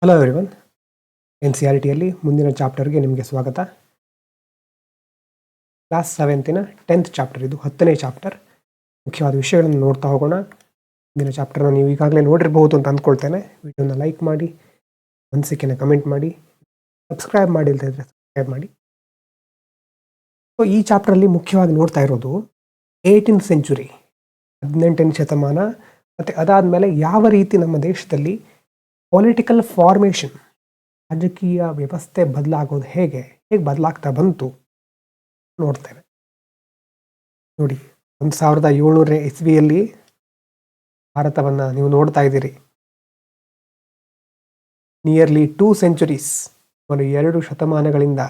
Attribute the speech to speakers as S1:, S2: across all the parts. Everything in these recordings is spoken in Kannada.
S1: Hello everyone. N C R ಟಿಯಲ್ಲಿ ಮುಂದಿನ ಚಾಪ್ಟರ್ಗೆ ನಿಮಗೆ ಸ್ವಾಗತ. ಕ್ಲಾಸ್ 7ನ 10th ಚಾಪ್ಟರ್, ಇದು 10ನೇ ಚಾಪ್ಟರ್. ಮುಖ್ಯವಾದ ವಿಷಯಗಳನ್ನು ನೋಡ್ತಾ ಹೋಗೋಣ. ಮುಂದಿನ ಚಾಪ್ಟರ್ನ ನೀವು ಈಗಾಗಲೇ ನೋಡಿರಬಹುದು ಅಂತ ಅಂದ್ಕೊಳ್ತೇನೆ. ವಿಡಿಯೋನ ಲೈಕ್ ಮಾಡಿ, ಅನಿಸಿಕೆನ ಕಮೆಂಟ್ ಮಾಡಿ, ಸಬ್ಸ್ಕ್ರೈಬ್ ಮಾಡಿಲ್ತಾ ಇದ್ರೆ ಸಬ್ಸ್ಕ್ರೈಬ್ ಮಾಡಿ. ಸೊ ಈ ಚಾಪ್ಟರಲ್ಲಿ ಮುಖ್ಯವಾಗಿ ನೋಡ್ತಾ ಇರೋದು 18th ಸೆಂಚುರಿ, 18ನೇ ಶತಮಾನ, ಮತ್ತು ಅದಾದಮೇಲೆ ಯಾವ ರೀತಿ ನಮ್ಮ ದೇಶದಲ್ಲಿ ಪೊಲಿಟಿಕಲ್ ಫಾರ್ಮೇಷನ್, ರಾಜಕೀಯ ವ್ಯವಸ್ಥೆ ಬದಲಾಗೋದು ಹೇಗೆ ಬದಲಾಗ್ತಾ ಬಂತು ನೋಡ್ತೇವೆ. ನೋಡಿ, 1700 ಇಸ್ವಿಯಲ್ಲಿ ಭಾರತವನ್ನು ನೀವು ನೋಡ್ತಾ ಇದ್ದೀರಿ. ನಿಯರ್ಲಿ 2 ಸೆಂಚುರೀಸ್, 2 ಶತಮಾನಗಳಿಂದ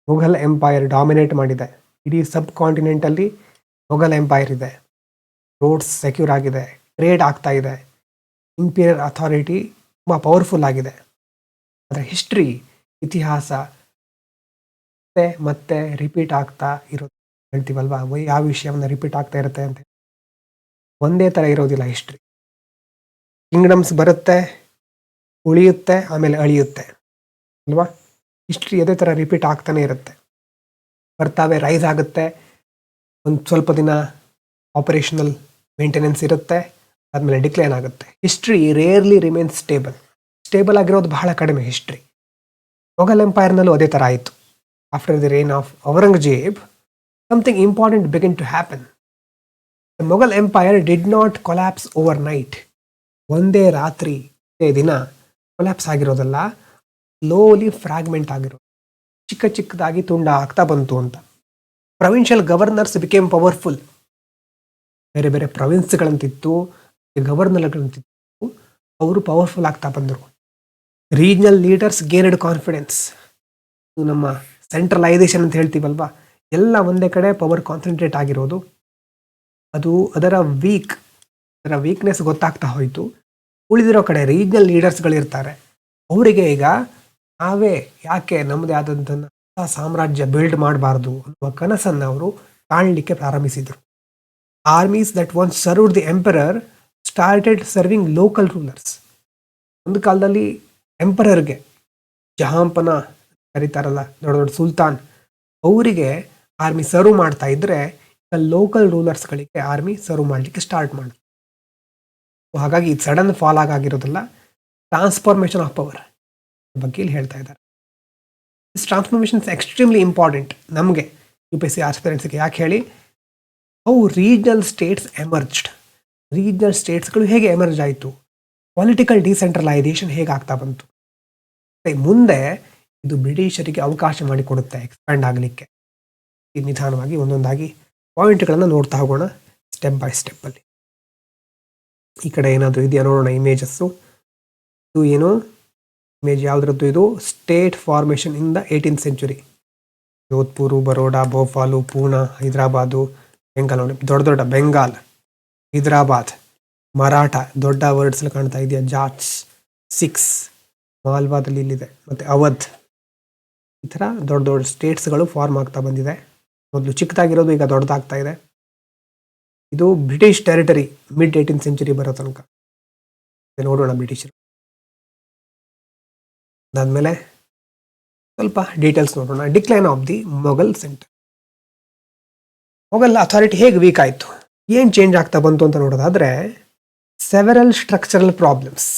S1: ಮೊಘಲ್ ಎಂಪೈರ್ ಡಾಮಿನೇಟ್ ಮಾಡಿದೆ. ಇಡೀ ಸಬ್ ಕಾಂಟಿನೆಂಟಲ್ಲಿ ಮೊಘಲ್ ಎಂಪೈರ್ ಇದೆ. ರೋಡ್ಸ್ ಸೆಕ್ಯೂರ್ ಆಗಿದೆ, ಟ್ರೇಡ್ ಆಗ್ತಾ ಇದೆ, ಇಂಪೀರಿಯರ್ ಅಥಾರಿಟಿ ತುಂಬ ಪವರ್ಫುಲ್ ಆಗಿದೆ. ಅದರ ಹಿಸ್ಟ್ರಿ, ಇತಿಹಾಸ ಮತ್ತೆ ರಿಪೀಟ್ ಆಗ್ತಾ ಇರೋದು ಹೇಳ್ತೀವಲ್ವಾ, ಯಾವ ವಿಷಯವನ್ನು ರಿಪೀಟ್ ಆಗ್ತಾ ಇರುತ್ತೆ ಅಂತ. ಒಂದೇ ಥರ ಇರೋದಿಲ್ಲ ಹಿಸ್ಟ್ರಿ. ಕಿಂಗ್ಡಮ್ಸ್ ಬರುತ್ತೆ, ಉಳಿಯುತ್ತೆ, ಆಮೇಲೆ ಅಳಿಯುತ್ತೆ ಅಲ್ವಾ. ಹಿಸ್ಟ್ರಿ ಅದೇ ಥರ ರಿಪೀಟ್ ಆಗ್ತಾನೆ ಇರುತ್ತೆ. ಬರ್ತಾವೆ, ರೈಸ್ ಆಗುತ್ತೆ, ಒಂದು ಸ್ವಲ್ಪ ದಿನ ಆಪರೇಷನಲ್ ಮೇಂಟೆನೆನ್ಸ್ ಇರುತ್ತೆ, ಆದಮೇಲೆ ಡಿಕ್ಲೈನ್ ಆಗುತ್ತೆ. ಹಿಸ್ಟ್ರಿ ರೇರ್ಲಿ ರಿಮೇನ್ಸ್ ಸ್ಟೇಬಲ್ ಆಗಿರೋದು ಬಹಳ ಕಡಿಮೆ ಹಿಸ್ಟ್ರಿ. ಮೊಘಲ್ ಎಂಪೈರ್ನಲ್ಲೂ ಅದೇ ಥರ ಆಯಿತು. After the rain of Aurangzeb, something important began to happen. The Mughal Empire did not collapse overnight. ಒಂದೇ ರಾತ್ರಿ, ಒಂದೇ ದಿನ ಕೊಲ್ಯಾಪ್ಸ್ ಆಗಿರೋದಲ್ಲ, ಸ್ಲೋಲಿ ಫ್ರಾಗ್ಮೆಂಟ್ ಆಗಿರೋದು, ಚಿಕ್ಕದಾಗಿ ತುಂಡ ಆಗ್ತಾ ಬಂತು ಅಂತ. Provincial governors became powerful. ಬೇರೆ ಬೇರೆ ಪ್ರೊವಿನ್ಸ್ಗಳಂತಿತ್ತು, ಗವರ್ನರ್ಗಳಂತಿತ್ತು, ಅವರು ಪವರ್ಫುಲ್ ಆಗ್ತಾ ಬಂದರು. Regional leaders gained confidence. ನಮ್ಮ ಸೆಂಟ್ರಲೈಸೇಷನ್ ಅಂತ ಹೇಳ್ತೀವಲ್ವಾ, ಎಲ್ಲ ಒಂದೇ ಕಡೆ ಪವರ್ ಕಾನ್ಸಂಟ್ರೇಟ್ ಆಗಿರೋದು, ಅದು ಅದರ ವೀಕ್ನೆಸ್ ಗೊತ್ತಾಗ್ತಾ ಹೋಯಿತು. ಉಳಿದಿರೋ ಕಡೆ ರೀಜನಲ್ ಲೀಡರ್ಸ್ಗಳಿರ್ತಾರೆ, ಅವರಿಗೆ ಈಗ ನಾವೇ ಯಾಕೆ ನಮ್ಮದೇ ಆದಂಥ ಸಾಮ್ರಾಜ್ಯ ಬಿಲ್ಡ್ ಮಾಡಬಾರ್ದು ಅನ್ನುವ ಕನಸನ್ನು ಅವರು ಕಾಣಲಿಕ್ಕೆ ಪ್ರಾರಂಭಿಸಿದರು. Army's that once served the emperor started serving local rulers. ಒಂದು ಕಾಲದಲ್ಲಿ ಎಂಪರರ್ಗೆ, ಜಹಾಂಪನ ಕರೀತಾರಲ್ಲ, ದೊಡ್ಡ ದೊಡ್ಡ ಸುಲ್ತಾನ್, ಅವರಿಗೆ ಆರ್ಮಿ ಸರ್ವ್ ಮಾಡ್ತಾ ಇದ್ರೆ, ಲೋಕಲ್ ರೂಲರ್ಸ್ಗಳಿಗೆ ಆರ್ಮಿ ಸರ್ವ್ ಮಾಡಲಿಕ್ಕೆ ಸ್ಟಾರ್ಟ್ ಮಾಡಿದ್ರು. ಹಾಗಾಗಿ ಇದು ಸಡನ್ ಫಾಲ್ ಆಗಿರೋದಲ್ಲ, ಟ್ರಾನ್ಸ್ಫಾರ್ಮೇಷನ್ ಆಫ್ ಪವರ್ ಬಗ್ಗೆ ಇಲ್ಲಿ ಹೇಳ್ತಾ ಇದ್ದಾರೆ. This transformation is extremely important ನಮಗೆ, UPSC ಆಸ್ಪಿರೆಂಟ್ಸ್ಗೆ. ಯಾಕೆ ಹೇಳಿ, how regional states emerged. Regional ಸ್ಟೇಟ್ಸ್ಗಳು ಹೇಗೆ ಎಮರ್ಜ್ ಆಯಿತು, ಪೊಲಿಟಿಕಲ್ ಡಿಸೆಂಟ್ರಲೈಸೇಷನ್ ಹೇಗೆ ಆಗ್ತಾ ಬಂತು, ಮುಂದೆ ಇದು ಬ್ರಿಟಿಷರಿಗೆ ಅವಕಾಶ ಮಾಡಿಕೊಡುತ್ತೆ ಎಕ್ಸ್ಪ್ಯಾಂಡ್ ಆಗಲಿಕ್ಕೆ. ಈ ನಿಧಾನವಾಗಿ ಒಂದೊಂದಾಗಿ ಪಾಯಿಂಟ್ಗಳನ್ನು ನೋಡ್ತಾ ಹೋಗೋಣ, ಸ್ಟೆಪ್ ಬೈ ಸ್ಟೆಪ್ಪಲ್ಲಿ. ಈ ಕಡೆ ಏನಾದರೂ ಇದೆಯಾ ನೋಡೋಣ ಇಮೇಜಸ್ಸು. ಇದು ಏನು ಇಮೇಜ್, ಯಾವುದ್ರದ್ದು ಇದು? State formation in the 18th century. Jodhpur, Baroda, Bhopal, Poona, Hyderabad, Bengal. ನೋಡಿ, ದೊಡ್ಡ ಬೆಂಗಾಲ್, ಹೈದರಾಬಾದ್, ಮರಾಠ, ದೊಡ್ಡ ವರ್ಡ್ಸ್ ಕಾಣ್ತಾ ಇದೆಯಾ, ಜಾಟ್ಸ್, 6 ಮಾಲ್ವಾದಲ್ಲಿ ಇಲ್ಲಿದೆ, ಮತ್ತು ಅವಧ್. ಈ ಥರ ದೊಡ್ಡ ಸ್ಟೇಟ್ಸ್ಗಳು ಫಾರ್ಮ್ ಆಗ್ತಾ ಬಂದಿದೆ. ಮೊದಲು ಚಿಕ್ಕದಾಗಿರೋದು ಈಗ ದೊಡ್ಡದಾಗ್ತಾ ಇದೆ. ಇದು British territory mid 18th century ಬರೋ ತನಕ. ನೋಡೋಣ ಬ್ರಿಟಿಷರು. ಅದಾದಮೇಲೆ ಸ್ವಲ್ಪ ಡೀಟೇಲ್ಸ್ ನೋಡೋಣ. Decline of the Mughal centre. Mughal authority ಹೇಗೆ ವೀಕ್ ಆಯಿತು, ಏನು ಚೇಂಜ್ ಆಗ್ತಾ ಬಂತು ಅಂತ ನೋಡೋದಾದರೆ, ಸೆವೆರಲ್ ಸ್ಟ್ರಕ್ಚರಲ್ ಪ್ರಾಬ್ಲಮ್ಸ್,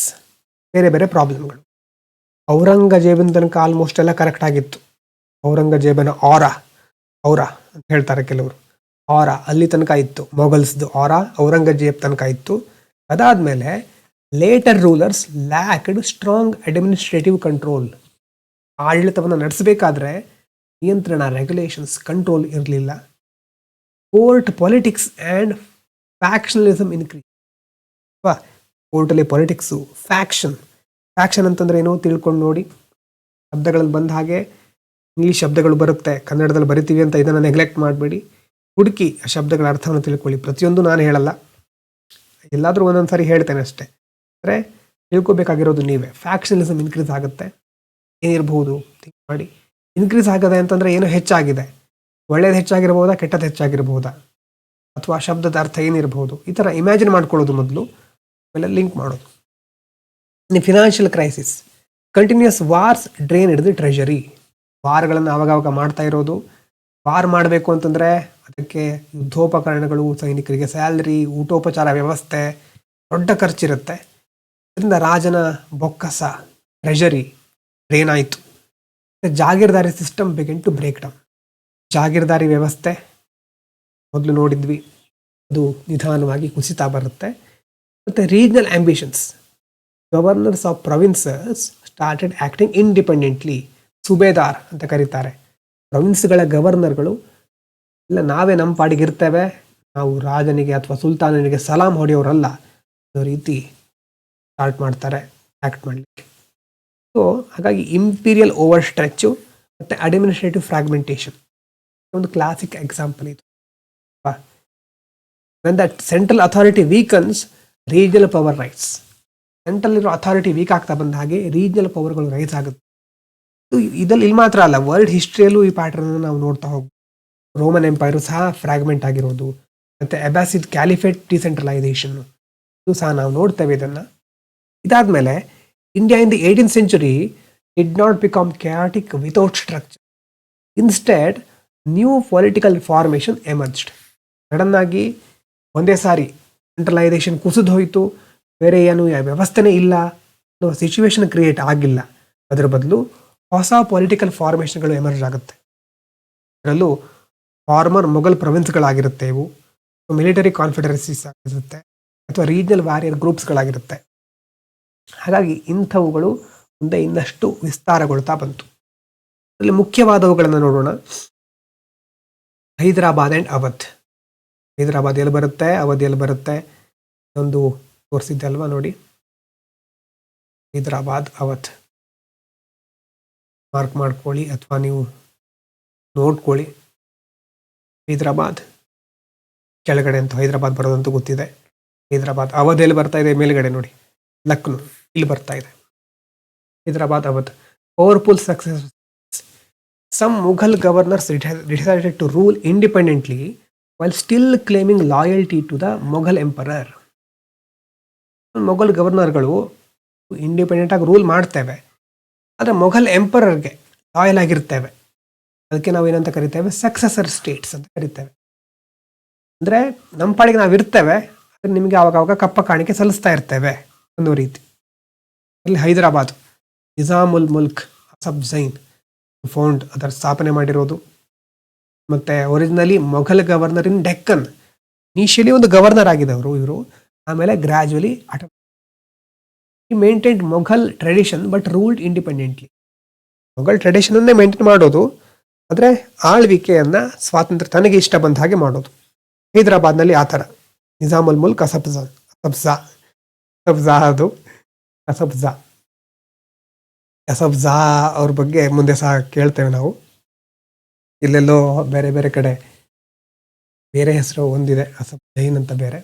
S1: ಬೇರೆ ಬೇರೆ ಪ್ರಾಬ್ಲಮ್ಗಳು. ಔರಂಗಜೇಬನ ತನಕ ಆಲ್ಮೋಸ್ಟ್ ಎಲ್ಲ ಕರೆಕ್ಟ್ ಆಗಿತ್ತು. ಔರಂಗಜೇಬನ ಔರ ಅಂತ ಹೇಳ್ತಾರೆ ಕೆಲವರು, ಔರ ಅಲ್ಲಿ ತನಕ ಇತ್ತು. ಮೊಘಲ್ಸ್ದು ಔರ ಔರಂಗಜೇಬ್ ತನಕ ಇತ್ತು. ಅದಾದಮೇಲೆ later rulers lacked strong administrative control. ಆಡಳಿತವನ್ನು ನಡೆಸಬೇಕಾದ್ರೆ ನಿಯಂತ್ರಣ, ರೆಗ್ಯುಲೇಷನ್ಸ್, ಕಂಟ್ರೋಲ್ ಇರಲಿಲ್ಲ. Court politics and factionalism increase. ಕೋರ್ಟಲ್ಲಿ ಪಾಲಿಟಿಕ್ಸು, ಫ್ಯಾಕ್ಷನ್ ಅಂತಂದ್ರೆ ಏನು ತಿಳ್ಕೊಂಡು ನೋಡಿ. ಶಬ್ದಗಳಲ್ಲಿ ಬಂದ ಹಾಗೆ ಇಂಗ್ಲೀಷ್ ಶಬ್ದಗಳು ಬರುತ್ತೆ, ಕನ್ನಡದಲ್ಲಿ ಬರಿತೀವಿ ಅಂತ ಇದನ್ನು ನೆಗ್ಲೆಕ್ಟ್ ಮಾಡಬೇಡಿ. ಹುಡುಕಿ ಆ ಶಬ್ದಗಳ ಅರ್ಥವನ್ನು ತಿಳ್ಕೊಳ್ಳಿ. ಪ್ರತಿಯೊಂದು ನಾನು ಹೇಳಲ್ಲ, ಎಲ್ಲಾದರೂ ಒಂದೊಂದು ಸಾರಿ ಹೇಳ್ತೇನೆ ಅಷ್ಟೇ. ಅಂದರೆ ತಿಳ್ಕೊಬೇಕಾಗಿರೋದು ನೀವೇ. ಫ್ಯಾಕ್ಷನಲಿಸಮ್ ಇನ್ಕ್ರೀಸ್ ಆಗುತ್ತೆ. ಏನಿರ್ಬೋದು ಥಿಂಕ್ ಮಾಡಿ. ಇನ್ಕ್ರೀಸ್ ಆಗದೆ ಅಂತಂದರೆ ಏನೋ ಹೆಚ್ಚಾಗಿದೆ. ಒಳ್ಳೇದು ಹೆಚ್ಚಾಗಿರ್ಬೋದಾ, ಕೆಟ್ಟದ್ದು ಹೆಚ್ಚಾಗಿರ್ಬೋದಾ, ಅಥವಾ ಶಬ್ದದ ಅರ್ಥ ಏನಿರ್ಬೋದು, ಈ ಥರ ಇಮ್ಯಾಜಿನ್ ಮಾಡ್ಕೊಳ್ಳೋದು ಮೊದಲು, ಆಮೇಲೆ ಲಿಂಕ್ ಮಾಡೋದು. ಇನ್ನು financial crisis, continues wars drain ಹಿಡಿದು ಟ್ರೆಷರಿ. ವಾರ್ಗಳನ್ನು ಆವಾಗ ಮಾಡ್ತಾ ಇರೋದು. ವಾರ್ ಮಾಡಬೇಕು ಅಂತಂದರೆ ಅದಕ್ಕೆ ಯುದ್ಧೋಪಕರಣಗಳು, ಸೈನಿಕರಿಗೆ ಸ್ಯಾಲ್ರಿ, ಊಟೋಪಚಾರ ವ್ಯವಸ್ಥೆ, ದೊಡ್ಡ ಖರ್ಚಿರುತ್ತೆ. ಇದರಿಂದ ರಾಜನ ಬೊಕ್ಕಸ ಟ್ರೆಷರಿ ಡ್ರೈನ್ ಆಯಿತು. Jagirdari system begin to break down. Jagirdari ವ್ಯವಸ್ಥೆ ಮೊದಲು ನೋಡಿದ್ವಿ, ಅದು ನಿಧಾನವಾಗಿ ಕುಸಿತಾ ಬರುತ್ತೆ. ಮತ್ತು regional ambitions, governors of provinces started acting independently. Subedar ಅಂತ ಕರೀತಾರೆ. ಪ್ರೊವಿನ್ಸ್ಗಳ ಗವರ್ನರ್ಗಳು ಇಲ್ಲ, ನಾವೇ ನಮ್ಮ ಪಾಡಿಗೆ ಇರ್ತೇವೆ, ನಾವು ರಾಜನಿಗೆ ಅಥವಾ ಸುಲ್ತಾನನಿಗೆ ಸಲಾಂ ಹೊಡೆಯೋರಲ್ಲ, ಅನ್ನೋ ರೀತಿ ಸ್ಟಾರ್ಟ್ ಮಾಡ್ತಾರೆ ಆ್ಯಕ್ಟ್ ಮಾಡಲಿಕ್ಕೆ. ಸೊ ಹಾಗಾಗಿ ಇಂಪೀರಿಯಲ್ ಓವರ್ ಸ್ಟ್ರೆಚ್ಚು ಮತ್ತು ಅಡ್ಮಿನಿಸ್ಟ್ರೇಟಿವ್ ಫ್ರಾಗ್ಮೆಂಟೇಷನ್ ಒಂದು ಕ್ಲಾಸಿಕ್ ಎಕ್ಸಾಂಪಲ್ ಇದು. When that central authority weakens, regional power rises. Central ಇರೋ ಅಥಾರಿಟಿ ವೀಕ್ ಆಗ್ತಾ ಬಂದ ಹಾಗೆ ರೀಜನಲ್ ಪವರ್ಗಳು ರೈಸ್ ಆಗುತ್ತೆ. ಇಲ್ಲಿ ಮಾತ್ರ ಅಲ್ಲ, ವರ್ಲ್ಡ್ ಹಿಸ್ಟ್ರಿಯಲ್ಲೂ ಈ ಪ್ಯಾಟರ್ನ್ ನಾವು ನೋಡ್ತಾ ಹೋಗ್ಬೋದು. ರೋಮನ್ ಎಂಪೈರು ಸಹ ಫ್ರಾಗ್ಮೆಂಟ್ ಆಗಿರೋದು, ಮತ್ತು ಅಬ್ಯಾಸಿಡ್ ಕ್ಯಾಲಿಫೇಟ್ ಡಿಸೆಂಟ್ರಲೈಸೇಷನ್, ಇದು ಸಹ ನಾವು ನೋಡ್ತೇವೆ ಇದನ್ನು. ಇದಾದಮೇಲೆ India in the 18th century did not become chaotic without structure. Instead new political formation emerged. ಸಡನ್ನಾಗಿ ಒಂದೇ ಸಾರಿ ಸೆಂಟ್ರಲೈಸೇಷನ್ ಕುಸಿದು ಹೋಯಿತು, ಬೇರೆ ಏನು ವ್ಯವಸ್ಥೆನೇ ಇಲ್ಲ ಅನ್ನೋ ಸಿಚುವೇಶನ್ ಕ್ರಿಯೇಟ್ ಆಗಿಲ್ಲ. ಅದರ ಬದಲು ಹೊಸ ಪೊಲಿಟಿಕಲ್ ಫಾರ್ಮೇಷನ್ಗಳು ಎಮರ್ಜ್ ಆಗುತ್ತೆ. ಅದರಲ್ಲೂ ಫಾರ್ಮರ್ ಮೊಘಲ್ ಪ್ರೊವಿನ್ಸ್ಗಳಾಗಿರುತ್ತೆ, ಇವು ಮಿಲಿಟರಿ ಕಾನ್ಫೆಡರಸೀಸ್ ಆಗಿರುತ್ತೆ, ಅಥವಾ ರೀಜನಲ್ ವಾರಿಯರ್ ಗ್ರೂಪ್ಸ್ಗಳಾಗಿರುತ್ತೆ. ಹಾಗಾಗಿ ಇಂಥವುಗಳು ಮುಂದೆ ಇನ್ನಷ್ಟು ವಿಸ್ತಾರಗೊಳ್ತಾ ಬಂತು. ಅದರಲ್ಲಿ ಮುಖ್ಯವಾದವುಗಳನ್ನು ನೋಡೋಣ. ಹೈದರಾಬಾದ್ ಆ್ಯಂಡ್ ಅವಧ್. ಹೈದರಾಬಾದ್ ಎಲ್ಲಿ ಬರುತ್ತೆ, ಅವಧ್ ಎಲ್ಲಿ ಬರುತ್ತೆ, ಒಂದು ತೋರಿಸಿದ್ದೆ ಅಲ್ವಾ ನೋಡಿ. ಹೈದರಾಬಾದ್, ಅವಧ್ ಮಾರ್ಕ್ ಮಾಡ್ಕೊಳ್ಳಿ ಅಥವಾ ನೀವು ನೋಡ್ಕೊಳ್ಳಿ. ಹೈದರಾಬಾದ್ ಕೆಳಗಡೆ ಅಂತ ಹೈದರಾಬಾದ್ ಬರೋದಂತೂ ಗೊತ್ತಿದೆ. ಹೈದರಾಬಾದ್. ಅವಧ್ ಎಲ್ಲಿ ಬರ್ತಾ ಇದೆ, ಮೇಲ್ಗಡೆ ನೋಡಿ, ಲಕ್ನೋ ಇಲ್ಲಿ ಬರ್ತಾ ಇದೆ. Hyderabad, Awadh. Powerful success. Some Mughal governors decided to rule independently while still claiming loyalty to the Mughal emperor. Mughal ಗವರ್ನರ್ಗಳು ಇಂಡಿಪೆಂಡೆಂಟ್ ಆಗಿ ರೂಲ್ ಮಾಡ್ತೇವೆ, ಆದರೆ ಮೊಘಲ್ ಎಂಪರರ್ಗೆ ಲಾಯಲ್ ಆಗಿರ್ತೇವೆ. ಅದಕ್ಕೆ ನಾವು ಏನಂತ ಕರಿತೇವೆ, ಸಕ್ಸಸರ್ ಸ್ಟೇಟ್ಸ್ ಅಂತ ಕರಿತೇವೆ. ಅಂದರೆ ನಮ್ಮ ಪಾಡಿಗೆ ನಾವು ಇರ್ತೇವೆ, ಆದರೆ ನಿಮಗೆ ಆವಾಗ ಕಪ್ಪ ಕಾಣಿಕೆ ಸಲ್ಲಿಸ್ತಾ ಇರ್ತೇವೆ ಅನ್ನೋ ರೀತಿ. ಅಲ್ಲಿ ಹೈದರಾಬಾದ್ ನಿಜಾಮುಲ್ ಮುಲ್ಕ್ ಅಸಫ್ ಜೈನ್ ಫೌಂಡ್, ಅದರ ಸ್ಥಾಪನೆ ಮಾಡಿರೋದು. ಮತ್ತು originally Mughal governor in Deccan. Initially ಒಂದು ಗವರ್ನರ್ ಆಗಿದ್ದವರು ಇವರು, ಆಮೇಲೆ ಗ್ರ್ಯಾಜುವಲಿ ಈ maintained Mughal tradition but ruled independently. Mughal ಟ್ರೆಡಿಷನನ್ನೇ ಮೇಂಟೈನ್ ಮಾಡೋದು, ಆದರೆ ಆಳ್ವಿಕೆಯನ್ನು ಸ್ವಾತಂತ್ರ್ಯ ತನಗೆ ಇಷ್ಟ ಬಂದ ಹಾಗೆ ಮಾಡೋದು. ಹೈದರಾಬಾದ್ನಲ್ಲಿ ಆ ಥರ ನಿಜಾಮುಲ್ ಮುಲ್ಕ್ ಅಸಫ್ಜಾ ಅವ್ರ ಬಗ್ಗೆ ಮುಂದೆ ಸಹ ಕೇಳ್ತೇವೆ ನಾವು. ಇಲ್ಲೆಲ್ಲೋ ಬೇರೆ ಬೇರೆ ಕಡೆ ಬೇರೆ ಹೆಸರು ಒಂದಿದೆ, ಅಸಫ್ ಜೈನ್ ಅಂತ ಬೇರೆ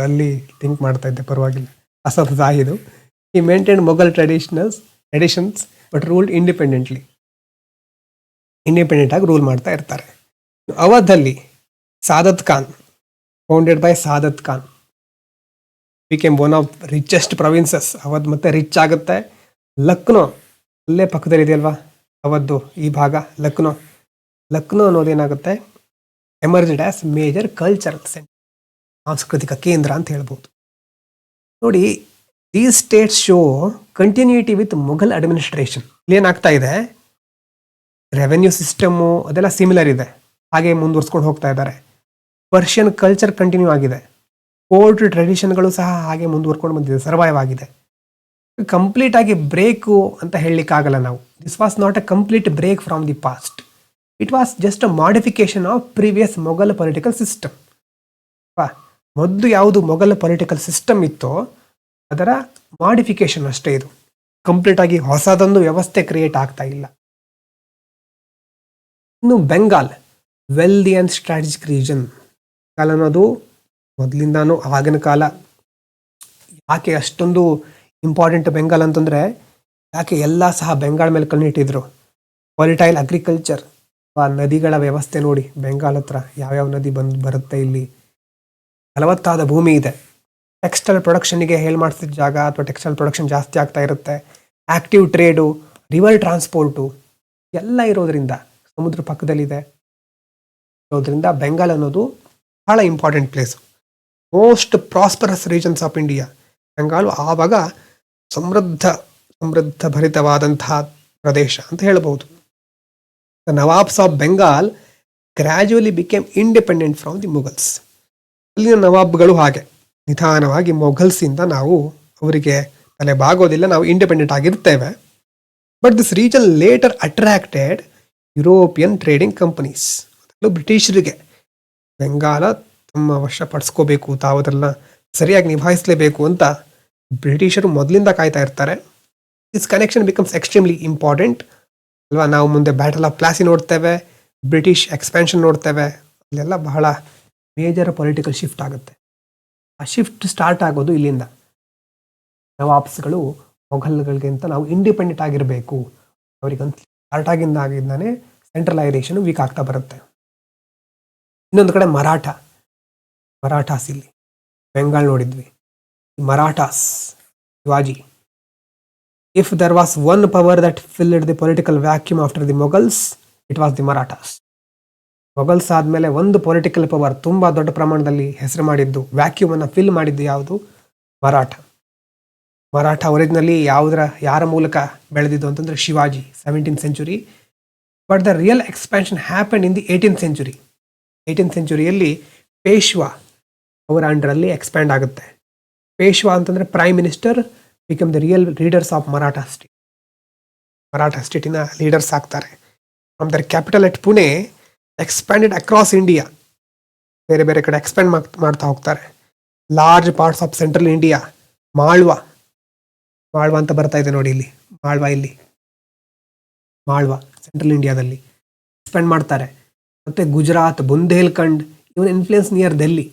S1: ಅಲ್ಲಿ ಥಿಂಕ್ ಮಾಡ್ತಾ ಇದ್ದೆ, ಪರವಾಗಿಲ್ಲ. ಅಸಫ್ ಜಾಹಿದು ಈ maintain Mughal traditions but ruled independent ಆಗಿ ರೂಲ್ ಮಾಡ್ತಾ ಇರ್ತಾರೆ. ಅವಧಲ್ಲಿ Saadat Khan, founded by Saadat Khan, became one of richest provinces. Awadh ಮತ್ತೆ ರಿಚ್ ಆಗುತ್ತೆ. ಲಕ್ನೋ ಅಲ್ಲೇ ಪಕ್ಕದಲ್ಲಿ ಇದೆಯಲ್ವಾ ಅವದ್ದು ಈ ಭಾಗ, ಲಕ್ನೋ ಅನ್ನೋದೇನಾಗುತ್ತೆ, emerged as major cultural centre, ಸಾಂಸ್ಕೃತಿಕ ಕೇಂದ್ರ ಅಂತ ಹೇಳ್ಬೋದು. ನೋಡಿ, these states show continuity with Mughal administration. ಏನಾಗ್ತಾ ಇದೆ, ರೆವೆನ್ಯೂ ಸಿಸ್ಟಮು ಅದೆಲ್ಲ ಸಿಮಿಲರ್ ಇದೆ, ಹಾಗೆ ಮುಂದುವರ್ಸ್ಕೊಂಡು ಹೋಗ್ತಾ ಇದ್ದಾರೆ. ಪರ್ಷಿಯನ್ ಕಲ್ಚರ್ ಕಂಟಿನ್ಯೂ ಆಗಿದೆ, ಕೋರ್ಟ್ ಟ್ರೆಡಿಷನ್ಗಳು ಸಹ ಹಾಗೆ ಮುಂದುವರ್ಕೊಂಡು ಬಂದಿದೆ, ಸರ್ವೈವ್ ಆಗಿದೆ. ಕಂಪ್ಲೀಟ್ ಆಗಿ ಬ್ರೇಕು ಅಂತ ಹೇಳಲಿಕ್ಕಾಗಲ್ಲ ನಾವು. This was not a complete break from the past. It was just a modification of previous Mughal political system. ಮೊದಲು ಯಾವುದು ಮೊಘಲ್ ಪೊಲಿಟಿಕಲ್ ಸಿಸ್ಟಮ್ ಇತ್ತೋ ಅದರ ಮಾಡಿಫಿಕೇಶನ್ ಅಷ್ಟೇ ಇದು. ಕಂಪ್ಲೀಟ್ ಆಗಿ ಹೊಸದೊಂದು ವ್ಯವಸ್ಥೆ ಕ್ರಿಯೇಟ್ ಆಗ್ತಾ ಇಲ್ಲ. ಇನ್ನು Bengal, wealthy and strategic region. ಕಾಲ ಅನ್ನೋದು ಮೊದಲಿಂದಾನು ಆಗಿನ ಕಾಲ. ಯಾಕೆ ಅಷ್ಟೊಂದು ಇಂಪಾರ್ಟೆಂಟ್ ಬೆಂಗಾಲ್ ಅಂತಂದರೆ, ಯಾಕೆ ಎಲ್ಲ ಸಹ ಬೆಂಗಾಲ್ ಮೇಲೆ ಕಣ್ಣಿಟ್ಟಿದ್ರು. ವಾಲಿಟೈಲ್ ಅಗ್ರಿಕಲ್ಚರ್, ನದಿಗಳ ವ್ಯವಸ್ಥೆ ನೋಡಿ, ಬೆಂಗಾಲ್ ಹತ್ರ ಯಾವ್ಯಾವ ನದಿ ಬರುತ್ತೆ, ಇಲ್ಲಿ ಫಲವತ್ತಾದ ಭೂಮಿ ಇದೆ. ಟೆಕ್ಸ್ಟೈಲ್ ಪ್ರೊಡಕ್ಷನ್ಗೆ ಹೇಳಿ ಮಾಡಿಸಿದ ಜಾಗ ಅಥವಾ ಟೆಕ್ಸ್ಟೈಲ್ ಪ್ರೊಡಕ್ಷನ್ ಜಾಸ್ತಿ ಆಗ್ತಾ ಇರುತ್ತೆ. ಆಕ್ಟಿವ್ ಟ್ರೇಡು, ರಿವರ್ ಟ್ರಾನ್ಸ್ಪೋರ್ಟು ಎಲ್ಲ ಇರೋದ್ರಿಂದ, ಸಮುದ್ರ ಪಕ್ಕದಲ್ಲಿದೆ ಇರೋದ್ರಿಂದ ಬೆಂಗಾಲ್ ಅನ್ನೋದು ಬಹಳ important place. Most prosperous regions of India. Bengal ಆವಾಗ ಸಮೃದ್ಧ ಭರಿತವಾದಂತಹ ಪ್ರದೇಶ ಅಂತ ಹೇಳ್ಬೋದು. The nawabs of Bengal gradually became independent from the Mughals. ಅಲ್ಲಿನ ನವಾಬ್ಗಳು ಹಾಗೆ ನಿಧಾನವಾಗಿ ಮೊಘಲ್ಸಿಂದ ನಾವು ಅವರಿಗೆ ತಲೆ ಬಾಗೋದಿಲ್ಲ, ನಾವು ಇಂಡಿಪೆಂಡೆಂಟ್ ಆಗಿರ್ತೇವೆ. But this region later attracted European trading companies. ಬ್ರಿಟಿಷರಿಗೆ ಬೆಂಗಾಲ ತಮ್ಮ ವಶಪಡಿಸ್ಕೋಬೇಕು, ತಾವು ಅದನ್ನ ಸರಿಯಾಗಿ ನಿಭಾಯಿಸಲೇಬೇಕು ಅಂತ ಬ್ರಿಟಿಷರು ಮೊದಲಿಂದ ಕಾಯ್ತಾ ಇರ್ತಾರೆ. This connection becomes extremely important ಅಲ್ವಾ. ನಾವು ಮುಂದೆ ಬ್ಯಾಟಲ್ ಆಫ್ ಪ್ಲಾಸಿ ನೋಡ್ತೇವೆ, ಬ್ರಿಟಿಷ್ ಎಕ್ಸ್ಪ್ಯಾನ್ಷನ್ ನೋಡ್ತೇವೆ. ಅಲ್ಲೆಲ್ಲ ಬಹಳ ಮೇಜರ್ ಪೊಲಿಟಿಕಲ್ ಶಿಫ್ಟ್ ಆಗುತ್ತೆ. ಆ ಶಿಫ್ಟ್ ಸ್ಟಾರ್ಟ್ ಆಗೋದು ಇಲ್ಲಿಂದ. ನವಾಬ್ಸ್ಗಳು ಮೊಘಲ್ಗಳಿಗಿಂತ ನಾವು ಇಂಡಿಪೆಂಡೆಂಟ್ ಆಗಿರಬೇಕು ಅವರಿಗಂತ ಸ್ಟಾರ್ಟ್ ಆಗಿದ್ದಾನೆ ಸೆಂಟ್ರಲೈಸೇಷನ್ ವೀಕ್ ಆಗ್ತಾ ಬರುತ್ತೆ. ಇನ್ನೊಂದು ಕಡೆ ಮರಾಠಾಸ್ ಇಲ್ಲಿ ಬೆಂಗಾಲ್ ನೋಡಿದ್ವಿ. Marathas, Shivaji. If there was one power that filled the political vacuum after the Mughals, it was the Marathas. Mughals ಆದಮೇಲೆ ಒಂದು ಪೊಲಿಟಿಕಲ್ ಪವರ್ ತುಂಬ ದೊಡ್ಡ ಪ್ರಮಾಣದಲ್ಲಿ ಹೆಸರು ಮಾಡಿದ್ದು, ವ್ಯಾಕ್ಯೂಮ್ ಅನ್ನು ಫಿಲ್ ಮಾಡಿದ್ದು ಯಾವುದು? ಮರಾಠ ಒರಿಜಿನಲಿ ಯಾರ ಮೂಲಕ ಬೆಳೆದಿದ್ದು ಅಂತಂದ್ರೆ Shivaji, 17th century. But the real expansion happen in the 18th century. 18th centuryಯಲ್ಲಿ ಪೇಶ್ವಾ ಅವರ ಅಂಡರಲ್ಲಿ ಎಕ್ಸ್ಪ್ಯಾಂಡ್ ಆಗುತ್ತೆ. ಪೇಶ್ವಾ ಅಂತಂದ್ರೆ prime minister become the real leaders of Maratha ಸ್ಟೇಟಿನ ಲೀಡರ್ಸ್ ಆಗ್ತಾರೆ. From their capital at Pune expanded across India. ಬೇರೆ ಬೇರೆ ಕಡೆ ಎಕ್ಸ್ಪ್ಯಾಂಡ್ ಮಾಡ್ತಾ ಹೋಗ್ತಾರೆ. Large parts of central India, Malwa ಅಂತ ಬರ್ತಾ ಇದೆ ನೋಡಿ ಇಲ್ಲಿ, ಮಾಳ್ವಾ ಸೆಂಟ್ರಲ್ ಇಂಡಿಯಾದಲ್ಲಿ ಎಕ್ಸ್ಪ್ಯಾಂಡ್ ಮಾಡ್ತಾರೆ. ಮತ್ತೆ ಗುಜರಾತ್, ಬುಂದೇಲ್ಖಂಡ್, ಇವನ್ ಇನ್ಫ್ಲುಯೆನ್ಸ್ ನಿಯರ್ ಡೆಲ್ಲಿ.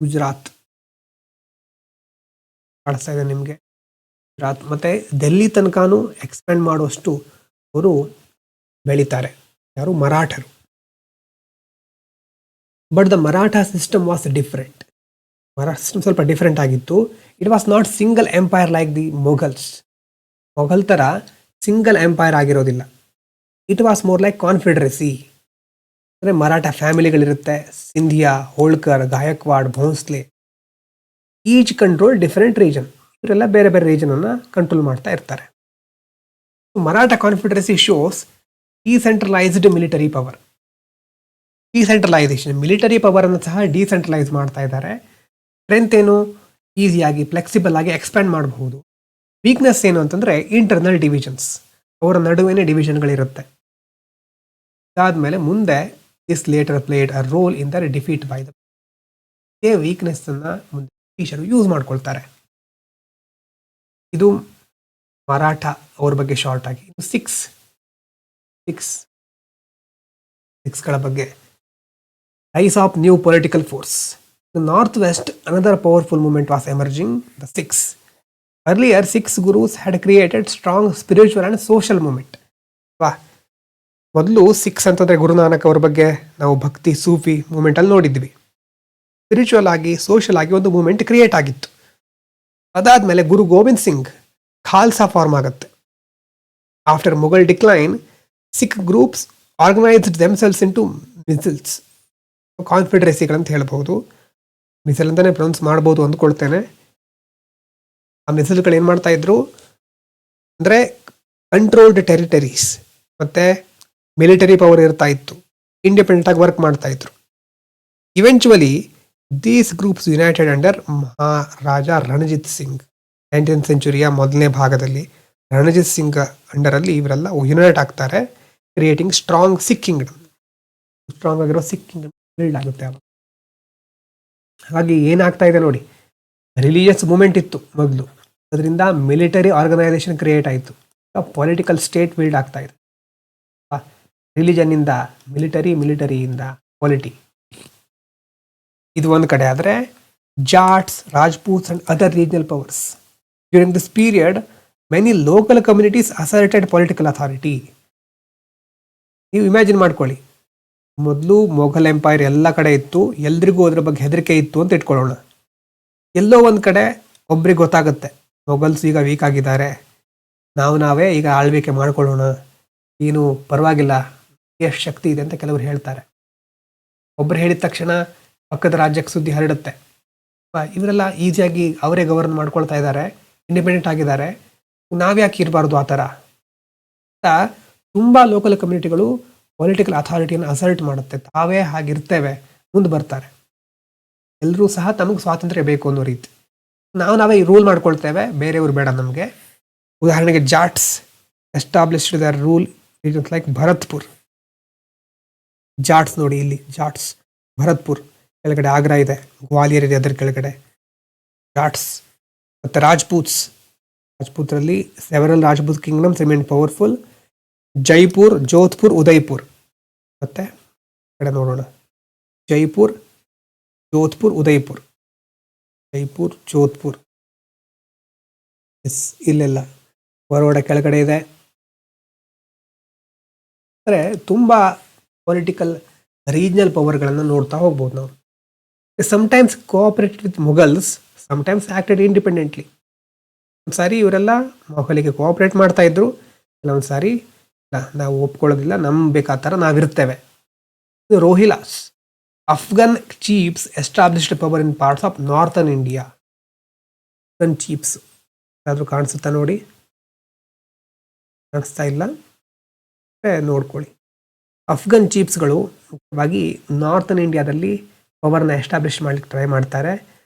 S1: ಗುಜರಾತ್ ಕಾಣಿಸ್ತಾ ಇದೆ ನಿಮಗೆ. ಗುಜರಾತ್ ಮತ್ತೆ ಡೆಲ್ಲಿ ತನಕನೂ ಎಕ್ಸ್ಪ್ಯಾಂಡ್ ಮಾಡುವಷ್ಟು ಅವರು ಬೆಳೀತಾರೆ. ಯಾರು? ಮರಾಠರು. But the Maratha system was different. Maratha system ಸ್ವಲ್ಪ ಡಿಫರೆಂಟ್ ಆಗಿತ್ತು. It was not single empire like the Mughals. Mughal ಥರ ಸಿಂಗಲ್ ಎಂಪೈರ್ ಆಗಿರೋದಿಲ್ಲ. It was more like confederacy. ಅಂದರೆ ಮರಾಠ ಫ್ಯಾಮಿಲಿಗಳಿರುತ್ತೆ, Scindia, Holkar, Gaekwad, Bhonsle. Each control different region. ಇವರೆಲ್ಲ ಬೇರೆ ಬೇರೆ ರೀಜನನ್ನು ಕಂಟ್ರೋಲ್ ಮಾಡ್ತಾ ಇರ್ತಾರೆ. Maratha confederacy shows decentralised military power. Decentralisation, military power ಅನ್ನು ಸಹ ಡಿಸೆಂಟ್ರಲೈಸ್ ಮಾಡ್ತಾ ಇದ್ದಾರೆ. ಸ್ಟ್ರೆಂತ್ ಏನು? ಈಸಿಯಾಗಿ ಫ್ಲೆಕ್ಸಿಬಲ್ ಆಗಿ ಎಕ್ಸ್ಪ್ಯಾಂಡ್ ಮಾಡಬಹುದು. ವೀಕ್ನೆಸ್ ಏನು ಅಂತಂದ್ರೆ ಇಂಟರ್ನಲ್ ಡಿವಿಷನ್ಸ್, ಅವರ ನಡುವೆನೇ ಡಿವಿಷನ್ಗಳಿರುತ್ತೆ. ಅದಾದ್ಮೇಲೆ ಮುಂದೆ this later played a role in their defeat by the. ಇದೇ ವೀಕ್ನೆಸ್ ಅನ್ನ ಮುಂದೆ ಬ್ರಿಟಿಷರು ಯೂಸ್ ಮಾಡ್ಕೊಳ್ತಾರೆ. ಇದು ಮರಾಠ ಅವ್ರ ಬಗ್ಗೆ ಶಾರ್ಟ್ ಆಗಿ. ಸಿಕ್ಸ್ಗಳ ಬಗ್ಗೆ. Rise of new political force. The Northwest, another powerful movement was emerging, the Sikhs. Earlier, Sikhs gurus had created strong spiritual and social movement. ಮೊದಲು ಸಿಕ್ಸ್ ಅಂತಂದ್ರೆ ಗುರುನಾನಕ್ ಅವ್ರ ಬಗ್ಗೆ ನಾವು ಭಕ್ತಿ ಸೂಫಿ ಮೂವ್ಮೆಂಟ್ ಅಲ್ಲಿ ನೋಡಿದ್ವಿ. ಸ್ಪಿರಿಚುವಲ್ ಆಗಿ, ಸೋಷಿಯಲ್ ಆಗಿ ಒಂದು ಮೂವ್ಮೆಂಟ್ ಕ್ರಿಯೇಟ್ ಆಗಿತ್ತು. ಅದಾದ್ಮೇಲೆ ಗುರು ಗೋವಿಂದ್ ಸಿಂಗ್ ಖಾಲ್ಸಾ ಫಾರ್ಮ್ ಆಗುತ್ತೆ. After Mughal decline, Sikh groups organised themselves into misls, ಕಾನ್ಫೆಡರೆಸಿಗಳಂತ ಹೇಳ್ಬಹುದು. ಮಿಸಲ್ ಅಂತಾನೆ ಪ್ರೊನೌನ್ಸ್ ಮಾಡ್ಬೋದು ಅಂದ್ಕೊಳ್ತೇನೆ. ಆ ಮಿಸಲ್ಗಳು ಏನು ಮಾಡ್ತಾ ಇದ್ರು ಅಂದರೆ ಕಂಟ್ರೋಲ್ಡ್ ಟೆರಿಟರೀಸ್ ಮತ್ತೆ ಮಿಲಿಟರಿ ಪವರ್ ಇರ್ತಾ ಇತ್ತು. ಇಂಡಿಪೆಂಡೆಂಟ್ ಆಗಿ ವರ್ಕ್ ಮಾಡ್ತಾ ಇದ್ರು. Eventually these groups united under Maharaja Ranjit Singh. 19th century ಮೊದಲನೇ ಭಾಗದಲ್ಲಿ ರಣಜಿತ್ ಸಿಂಗ್ ಅಂಡರಲ್ಲಿ ಇವರೆಲ್ಲ ಯುನೈಟ್ ಆಗ್ತಾರೆ, creating strong Sikh Kingdom. Strong ಆಗಿರೋ ಸಿಖ್ ಕಿಂಗ್ಡಮ್ ಬಿಲ್ಡ್ ಆಗುತ್ತೆ. ಹಾಗಾಗಿ ಏನಾಗ್ತಾ ಇದೆ ನೋಡಿ, ರಿಲಿಜಿಯಸ್ ಮೂವ್ಮೆಂಟ್ ಇತ್ತು ಮೊದಲು, ಅದರಿಂದ ಮಿಲಿಟರಿ ಆರ್ಗನೈಸೇಷನ್ ಕ್ರಿಯೇಟ್ ಆಯಿತು. ಪೊಲಿಟಿಕಲ್ ಸ್ಟೇಟ್ ಬಿಲ್ಡ್ ಆಗ್ತಾ ಇದೆ. ರಿಲಿಜನ್ನಿಂದ ಮಿಲಿಟರಿ, ಮಿಲಿಟರಿಯಿಂದ ಪೊಲಿಟಿ. ಇದು ಒಂದು ಕಡೆ. ಆದರೆ Jats, Rajputs and other regional powers. During this period many local communities asserted political authority. ನೀವು ಇಮ್ಯಾಜಿನ್ ಮಾಡ್ಕೊಳ್ಳಿ, ಮೊದಲು ಮೊಘಲ್ ಎಂಪೈರ್ ಎಲ್ಲ ಕಡೆ ಇತ್ತು, ಎಲ್ರಿಗೂ ಅದ್ರ ಬಗ್ಗೆ ಹೆದರಿಕೆ ಇತ್ತು ಅಂತ ಇಟ್ಕೊಳ್ಳೋಣ. ಎಲ್ಲೋ ಒಂದು ಕಡೆ ಒಬ್ರಿಗೆ ಗೊತ್ತಾಗುತ್ತೆ ಮೊಘಲ್ಸ್ ಈಗ ವೀಕ್ ಆಗಿದ್ದಾರೆ, ನಾವೇ ಈಗ ಆಳ್ವಿಕೆ ಮಾಡ್ಕೊಳ್ಳೋಣ, ಏನು ಪರವಾಗಿಲ್ಲ, ಎಷ್ಟು ಶಕ್ತಿ ಇದೆ ಅಂತ ಕೆಲವರು ಹೇಳ್ತಾರೆ. ಒಬ್ರು ಹೇಳಿದ ತಕ್ಷಣ ಪಕ್ಕದ ರಾಜ್ಯಕ್ಕೆ ಸುದ್ದಿ ಹರಡುತ್ತೆ, ಇವರೆಲ್ಲ ಈಸಿಯಾಗಿ ಅವರೇ ಗವರ್ನ್ ಮಾಡ್ಕೊಳ್ತಾ ಇದ್ದಾರೆ, ಇಂಡಿಪೆಂಡೆಂಟ್ ಆಗಿದ್ದಾರೆ, ನಾವ್ಯಾಕೆ ಇರಬಾರ್ದು ಆ ಥರ ಅಂತ ತುಂಬ ಲೋಕಲ್ ಕಮ್ಯುನಿಟಿಗಳು ಪೊಲಿಟಿಕಲ್ ಅಥಾರಿಟಿಯನ್ನು ಅಸಲ್ಟ್ ಮಾಡುತ್ತೆ. ತಾವೇ ಹಾಗಿರ್ತೇವೆ, ಮುಂದೆ ಬರ್ತಾರೆ. ಎಲ್ಲರೂ ಸಹ ತಮಗೆ ಸ್ವಾತಂತ್ರ್ಯ ಬೇಕು ಅನ್ನೋ ರೀತಿ ನಾವೇ ರೂಲ್ ಮಾಡ್ಕೊಳ್ತೇವೆ, ಬೇರೆಯವರು ಬೇಡ ನಮಗೆ. ಉದಾಹರಣೆಗೆ Jats established their rule like Bharatpur. Jats ನೋಡಿ ಇಲ್ಲಿ, ಜಾಟ್ಸ್ ಭರತ್ಪುರ್ ಕೆಳಗಡೆ ಆಗ್ರಾ ಇದೆ, ಗ್ವಾಲಿಯರ್ ಇದೆ ಅದರ ಕೆಳಗಡೆ ಜಾಟ್ಸ್. ಮತ್ತು ರಾಜ್ಪೂತ್ರಲ್ಲಿ several Rajput kingdoms remain powerful. Jaipur, Jodhpur, Udaipur. ಮತ್ತೆ ಕಡೆ ನೋಡೋಣ, ಜೈಪುರ್, ಜೋಧ್ಪುರ್, ಉದಯ್ಪುರ್. ಜೈಪುರ್, ಜೋಧ್ಪುರ್, ಎಸ್ ಇಲ್ಲೆಲ್ಲ ಬರೋಡ ಕೆಳಗಡೆ ಇದೆ. ಅಂದರೆ ತುಂಬ ಪೊಲಿಟಿಕಲ್ ರೀಜನಲ್ ಪವರ್ಗಳನ್ನು ನೋಡ್ತಾ ಹೋಗ್ಬೋದು ನಾವು. Sometimes cooperated with Mughals, sometimes acted independently. ಒಂದು ಸಾರಿ ಇವರೆಲ್ಲ ಮೊಘಲಿಗೆ ಕೋಆಪರೇಟ್ ಮಾಡ್ತಾ ಇದ್ರು, ಕೆಲವೊಂದು ಸಾರಿ ನಾವು ಒಪ್ಕೊಳ್ಳೋದಿಲ್ಲ, ಬೇಕಾದ ಥರ ನಾವಿರ್ತೇವೆ. Rohillas Afghan chiefs established power in parts of northern India. Afghan chiefs ಯಾರಾದರೂ ಕಾಣಿಸುತ್ತಾ ನೋಡಿ? ಕಾಣಿಸ್ತಾ ಇಲ್ಲ, ನೋಡ್ಕೊಳ್ಳಿ. ಅಫ್ಘನ್ ಚೀಫ್ಸ್ಗಳು ಮುಖ್ಯವಾಗಿ ನಾರ್ತನ್ ಇಂಡಿಯಾದಲ್ಲಿ ಪವರ್ನ ಎಸ್ಟಾಬ್ಲಿಷ್ ಮಾಡಲಿಕ್ಕೆ ಟ್ರೈ ಮಾಡ್ತಾರೆ.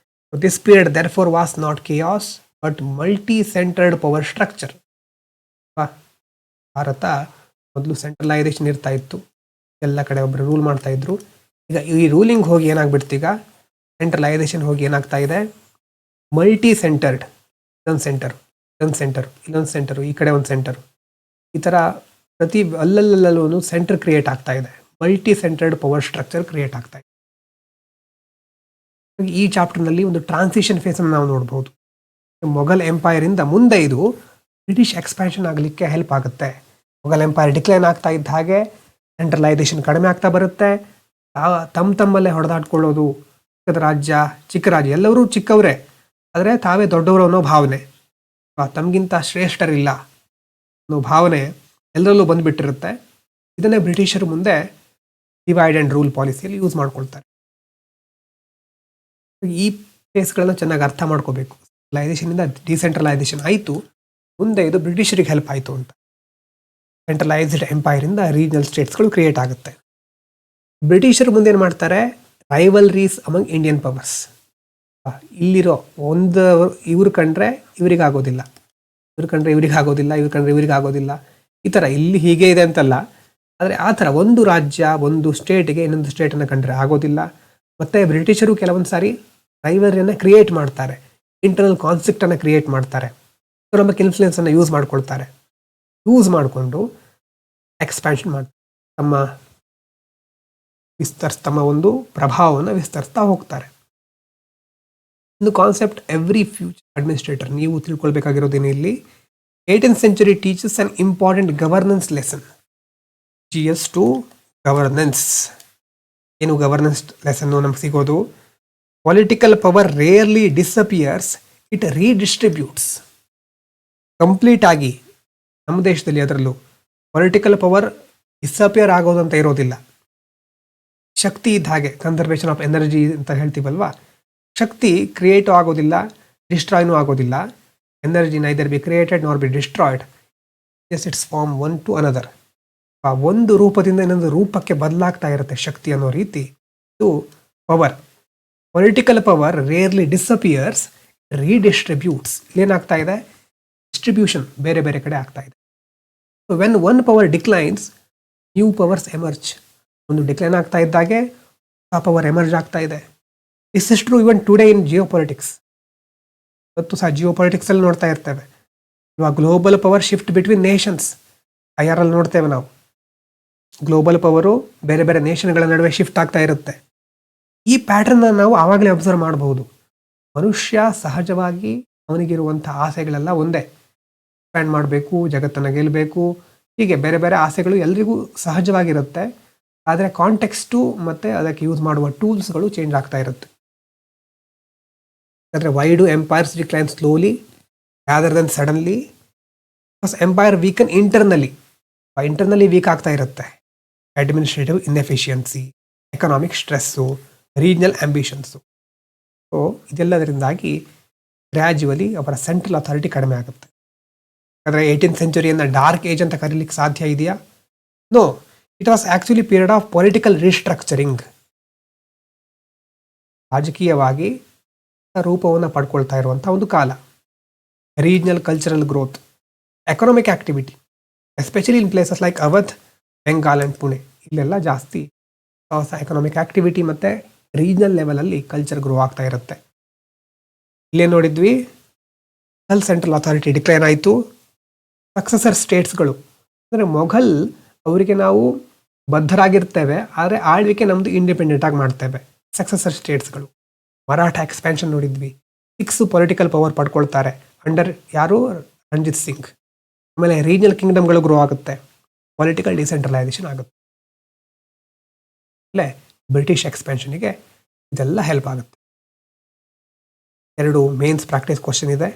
S1: This period therefore was not chaos but multi centred power structure. ಭಾರತ ಮೊದಲು ಸೆಂಟ್ರಲೈಸೇಷನ್ ಇರ್ತಾ ಇತ್ತು, ಎಲ್ಲ ಕಡೆ ಒಬ್ಬರು ರೂಲ್ ಮಾಡ್ತಾ ಇದ್ರು. ಈಗ ಈ ರೂಲಿಂಗ್ ಹೋಗಿ ಏನಾಗ್ಬಿಡ್ತು, ಈಗ ಸೆಂಟ್ರಲೈಸೇಷನ್ ಹೋಗಿ ಏನಾಗ್ತಾ ಇದೆ, ಮಲ್ಟಿ ಸೆಂಟರ್ಡ್. ಇದೊಂದು ಸೆಂಟರ್, ಇಲ್ಲೊಂದು ಸೆಂಟರು, ಈ ಕಡೆ ಒಂದು ಸೆಂಟರು, ಈ ಥರ ಪ್ರತಿ ಅಲ್ಲಲ್ಲೂ ಸೆಂಟರ್ ಕ್ರಿಯೇಟ್ ಆಗ್ತಾ ಇದೆ. Multi centred power structure create ಆಗ್ತಾ ಇದೆ. ಈ ಚಾಪ್ಟರ್ನಲ್ಲಿ ಒಂದು ಟ್ರಾನ್ಸಿಷನ್ ಫೇಸನ್ನು ನಾವು ನೋಡ್ಬೋದು. ಮೊಘಲ್ ಎಂಪೈರಿಂದ ಮುಂದೆ ಇದು ಬ್ರಿಟಿಷ್ ಎಕ್ಸ್ಪ್ಯಾನ್ಷನ್ ಆಗಲಿಕ್ಕೆ ಹೆಲ್ಪ್ ಆಗುತ್ತೆ. ಮೊಘಲ್ ಎಂಪೈರ್ ಡಿಕ್ಲೈನ್ ಆಗ್ತಾ ಇದ್ದ ಹಾಗೆ ಸೆಂಟ್ರಲೈಸೇಷನ್ ಕಡಿಮೆ ಆಗ್ತಾ ಬರುತ್ತೆ. ತಮ್ಮಲ್ಲೇ ಹೊಡೆದಾಡ್ಕೊಳ್ಳೋದು, ಚಿಕ್ಕ ರಾಜ್ಯ ಎಲ್ಲರೂ ಚಿಕ್ಕವರೇ, ಆದರೆ ತಾವೇ ದೊಡ್ಡವರು ಅನ್ನೋ ಭಾವನೆ, ತಮಗಿಂತ ಶ್ರೇಷ್ಠರಿಲ್ಲ ಅನ್ನೋ ಭಾವನೆ ಎಲ್ಲರಲ್ಲೂ ಬಂದುಬಿಟ್ಟಿರುತ್ತೆ. ಇದನ್ನೇ ಬ್ರಿಟಿಷರು ಮುಂದೆ ಡಿವೈಡ್ ಆ್ಯಂಡ್ ರೂಲ್ ಪಾಲಿಸಿಯಲ್ಲಿ ಯೂಸ್ ಮಾಡ್ಕೊಳ್ತಾರೆ. ಈ ಕೇಸ್ಗಳನ್ನ ಚೆನ್ನಾಗಿ ಅರ್ಥ ಮಾಡ್ಕೋಬೇಕು. ಸೆಂಟ್ರಲೈಸೇಷನಿಂದ ಡಿಸೆಂಟ್ರಲೈಸೇಷನ್ ಆಯಿತು, ಮುಂದೆ ಇದು ಬ್ರಿಟಿಷರಿಗೆ ಹೆಲ್ಪ್ ಆಯಿತು ಅಂತ. ಸೆಂಟ್ರಲೈಸ್ಡ್ ಎಂಪೈರಿಂದ ರೀಜನಲ್ ಸ್ಟೇಟ್ಸ್ಗಳು ಕ್ರಿಯೇಟ್ ಆಗುತ್ತೆ. ಬ್ರಿಟಿಷರು ಮುಂದೆ ಏನು ಮಾಡ್ತಾರೆ, ರೈವಲ್ರೀಸ್ ಅಮಂಗ್ ಇಂಡಿಯನ್ ಪವರ್ಸ್. ಇಲ್ಲಿರೋ ಇವ್ರು ಕಂಡ್ರೆ ಇವರಿಗಾಗೋದಿಲ್ಲ, ಇವ್ರು ಕಂಡ್ರೆ ಇವರಿಗಾಗೋದಿಲ್ಲ, ಈ ಥರ ಇಲ್ಲಿ ಹೀಗೆ ಇದೆ ಅಂತಲ್ಲ, ಆದರೆ ಆ ಥರ ಒಂದು ರಾಜ್ಯ ಒಂದು ಸ್ಟೇಟಿಗೆ ಇನ್ನೊಂದು ಸ್ಟೇಟನ್ನು ಕಂಡ್ರೆ ಆಗೋದಿಲ್ಲ. ಮತ್ತು ಬ್ರಿಟಿಷರು ಕೆಲವೊಂದು ಸಾರಿ ರೈವಲ್ರಿಯನ್ನು ಕ್ರಿಯೇಟ್ ಮಾಡ್ತಾರೆ, ಇಂಟರ್ನಲ್ ಕಾನ್ಫ್ಲಿಕ್ಟನ್ನು ಕ್ರಿಯೇಟ್ ಮಾಡ್ತಾರೆ, ಎಕನಾಮಿಕ್ ಇನ್ಫ್ಲುಯೆನ್ಸನ್ನು ಯೂಸ್ ಮಾಡಿಕೊಂಡು ಎಕ್ಸ್ಪ್ಯಾನ್ಷನ್ ಮಾಡ್ತಾರೆ, ತಮ್ಮ ಒಂದು ಪ್ರಭಾವವನ್ನು ವಿಸ್ತರಿಸ್ತಾ ಹೋಗ್ತಾರೆ. ಒಂದು ಕಾನ್ಸೆಪ್ಟ್ ಎವ್ರಿ ಫ್ಯೂಚರ್ ಅಡ್ಮಿನಿಸ್ಟ್ರೇಟರ್ ನೀವು ತಿಳ್ಕೊಳ್ಬೇಕಾಗಿರೋದೇನು ಇಲ್ಲಿ, 18th century teaches an important governance lesson. GS2 governance. ಏನು ಗವರ್ನೆನ್ಸ್ ಲೆಸನ್ನು ನಮ್ಗೆ ಸಿಗೋದು, political power rarely disappears, it redistributes. Complete ಆಗಿ ನಮ್ಮ ದೇಶದಲ್ಲಿ ಅದರಲ್ಲೂ ಪೊಲಿಟಿಕಲ್ ಪವರ್ ಡಿಸಪಿಯರ್ ಆಗೋದಂತ ಇರೋದಿಲ್ಲ. ಶಕ್ತಿ ಇದ್ದ ಹಾಗೆ, ಕನ್ಸರ್ವೇಷನ್ ಆಫ್ ಎನರ್ಜಿ ಅಂತ ಹೇಳ್ತೀವಲ್ವಾ, ಶಕ್ತಿ ಕ್ರಿಯೇಟು ಆಗೋದಿಲ್ಲ, ಡಿಸ್ಟ್ರಾಯ್ನೂ ಆಗೋದಿಲ್ಲ. Energy neither be created nor be destroyed, as its form one to another. ಒಂದು ರೂಪದಿಂದ ಇನ್ನೊಂದು ರೂಪಕ್ಕೆ ಬದಲಾಗ್ತಾ ಇರುತ್ತೆ ಶಕ್ತಿ ಅನ್ನೋ ರೀತಿ ಇದು power. Political power rarely disappears, redistributes. ಏನಾಗ್ತಾ ಇದೆ, ಡಿಸ್ಟ್ರಿಬ್ಯೂಷನ್ ಬೇರೆ ಬೇರೆ ಕಡೆ ಆಗ್ತಾ ಇದೆ. When one power declines, new powers emerge. ಒಂದು ಡಿಕ್ಲೈನ್ ಆಗ್ತಾ ಇದ್ದಾಗೆ ಆ ಪವರ್ ಎಮರ್ಜ್ ಆಗ್ತಾ ಇದೆ. This is true even today in geopolitics. ಇವತ್ತು ಸಹ ಜಿಯೋಪೊಲಿಟಿಕ್ಸಲ್ಲಿ ನೋಡ್ತಾ ಇರ್ತೇವೆ. ಇವಾಗ global power shift between nations, IR ಅಲ್ಲಿ ನೋಡ್ತೇವೆ ನಾವು. ಗ್ಲೋಬಲ್ ಪವರು ಬೇರೆ ಬೇರೆ ನೇಷನ್ಗಳ ನಡುವೆ ಶಿಫ್ಟ್ ಆಗ್ತಾ ಇರುತ್ತೆ. ಈ ಪ್ಯಾಟರ್ನ ನಾವು ಆವಾಗಲೇ ಅಬ್ಸರ್ವ್ ಮಾಡಬಹುದು. ಮನುಷ್ಯ ಸಹಜವಾಗಿ ಅವನಿಗಿರುವಂಥ ಆಸೆಗಳೆಲ್ಲ ಒಂದೇ, ಎಕ್ಸ್ಪ್ಯಾಂಡ್ ಮಾಡಬೇಕು, ಜಗತ್ತನ್ನು ಗೆಲ್ಲಬೇಕು, ಹೀಗೆ ಬೇರೆ ಬೇರೆ ಆಸೆಗಳು ಎಲ್ರಿಗೂ ಸಹಜವಾಗಿರುತ್ತೆ. ಆದರೆ ಕಾಂಟೆಕ್ಸ್ಟು ಮತ್ತು ಅದಕ್ಕೆ ಯೂಸ್ ಮಾಡುವ ಟೂಲ್ಸ್ಗಳು ಚೇಂಜ್ ಆಗ್ತಾ ಇರುತ್ತೆ. ಅಂದರೆ why do empires decline slowly rather than suddenly? Because empire weaken internally weak ಆಗ್ತಾ ಇರುತ್ತೆ. Administrative inefficiency, economic stress, regional ambitions. So ಇದೆಲ್ಲದರಿಂದಾಗಿ ಗ್ರ್ಯಾಜುವಲಿ ಅವರ ಸೆಂಟ್ರಲ್ ಅಥಾರಿಟಿ ಕಡಿಮೆ ಆಗುತ್ತೆ. ಆದರೆ 18th ಸೆಂಚುರಿಯನ್ನು ಡಾರ್ಕ್ ಏಜ್ ಅಂತ ಕರೀಲಿಕ್ಕೆ ಸಾಧ್ಯ ಇದೆಯಾ? No, it was actually period of political restructuring. ರಾಜಕೀಯವಾಗಿ ರೂಪವನ್ನು ಪಡ್ಕೊಳ್ತಾ ಇರುವಂಥ ಒಂದು ಕಾಲ. Regional cultural growth, economic activity, especially in places like Awadh, Bengal and Pune, ಇಲ್ಲೆಲ್ಲ ಜಾಸ್ತಿ ಹೊಸ ಎಕನಾಮಿಕ್ ಆಕ್ಟಿವಿಟಿ ಮತ್ತು ರೀಜನಲ್ ಲೆವೆಲಲ್ಲಿ ಕಲ್ಚರ್ ಗ್ರೋ ಆಗ್ತಾ ಇರುತ್ತೆ. ಇಲ್ಲೇ ನೋಡಿದ್ವಿ, ಸೆಂಟ್ರಲ್ ಅಥಾರಿಟಿ ಡಿಕ್ಲೈನ್ ಆಯಿತು. ಸಕ್ಸಸರ್ ಸ್ಟೇಟ್ಸ್ಗಳು ಅಂದರೆ ಮೊಘಲ್ ಅವರಿಗೆ ನಾವು ಬದ್ಧರಾಗಿರ್ತೇವೆ, ಆದರೆ ಆಳ್ವಿಕೆ ನಮ್ಮದು ಇಂಡಿಪೆಂಡೆಂಟಾಗಿ ಮಾಡ್ತೇವೆ. ಸಕ್ಸಸರ್ ಸ್ಟೇಟ್ಸ್ಗಳು. ಮರಾಠ ಎಕ್ಸ್ಪ್ಯಾನ್ಷನ್ ನೋಡಿದ್ವಿ. 6 ಪೊಲಿಟಿಕಲ್ ಪವರ್ ಪಡ್ಕೊಳ್ತಾರೆ ಅಂಡರ್ ಯಾರು? ರಂಜಿತ್ ಸಿಂಗ್. ಆಮೇಲೆ ರೀಜನಲ್ ಕಿಂಗ್ಡಮ್ಗಳು ಗ್ರೋ ಆಗುತ್ತೆ, ಪೊಲಿಟಿಕಲ್ ಡಿಸೆಂಟ್ರಲೈಸೇಷನ್ ಆಗುತ್ತೆ. ಅಲ್ಲೇ ಬ್ರಿಟಿಷ್ ಎಕ್ಸ್ಪ್ಯಾನ್ಷನಿಗೆ ಇದೆಲ್ಲ ಹೆಲ್ಪ್ ಆಗುತ್ತೆ. 2 ಮೇನ್ಸ್ ಪ್ರಾಕ್ಟೀಸ್ ಕ್ವಶನ್ ಇದೆ.